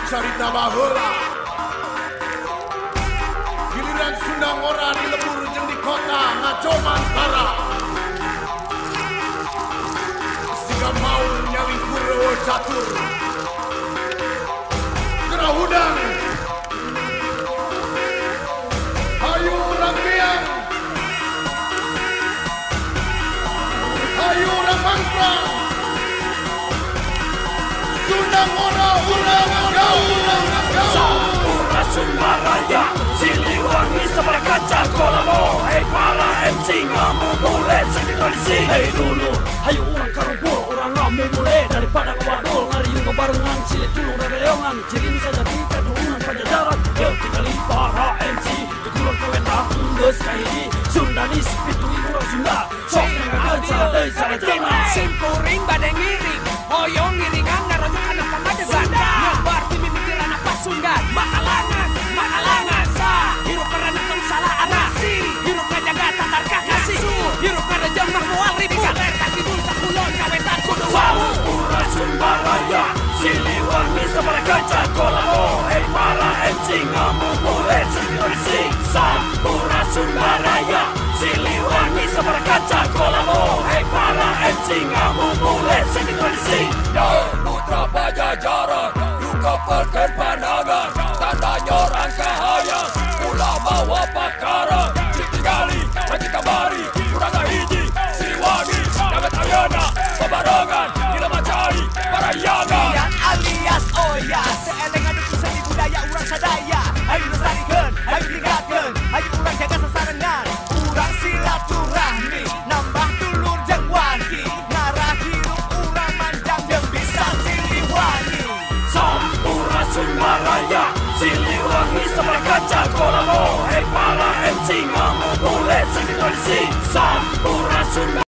Carita baheula giliran Sunda ngora di lembur jeung di kota ngaco mantara siga mau nyawi Kurawa catur gerahudang hayu rambiang hayu ramangkrang Sunda ngora urang Sampurna Sunda Raya Siliwangi sebelah kaca kolamo. Hei para MC ngamu mulai seni tradisi. Hei dulu hayu urang karumpul urang ngamu mulai daripada kewadul ngariung kebarengan silit tulung rereongan jirim saja di keturunan pajajaran. Yuk tinggali para MC kekulon kawetah ungges kahiji Sundanis pitui urang Sunda sok nanggakeun saladei salajengna simpuring badai ngiring hoyong ngiringan ngaronjok anak pamadegan nyebar ti mimikiran apa Sunda maalangan sa hirup karena tong salah anak hirup ngajaga tatar kakasi hirup ngarejeng mah moal ribu kalerta kidul sakulon kawetan kudu Sampurna Sunda Raya Siliwangi sebelah kaca kolamo. Hei para MC ngamu mulai seni tradisi. Sampurna Sunda Raya Siliwangi sebelah kaca kolamo. Hei para MC ngamu mulai seni tradisi. Putra Pajajaran juga perken pandangan tanda nyorang kahaya ulah bawa pakara citingali haji kabari urang hiji Siliwangi dapat ayana babarengan dina macari parayangan yang alias oya seeleng anu seni budaya urang sadaya ayo lestarikeun ayo tingkatkeun ayo urang jaga sasarengan urang silaturahmi nambah dulur jeung wani ngarah hidup urang manjang jeung bisa Siliwangi. Sampurna Sunda Raya Siliwangi sebelah kaca kolamo. Hei para MC ngamu mulai seni tradisi. Sampurna Sunda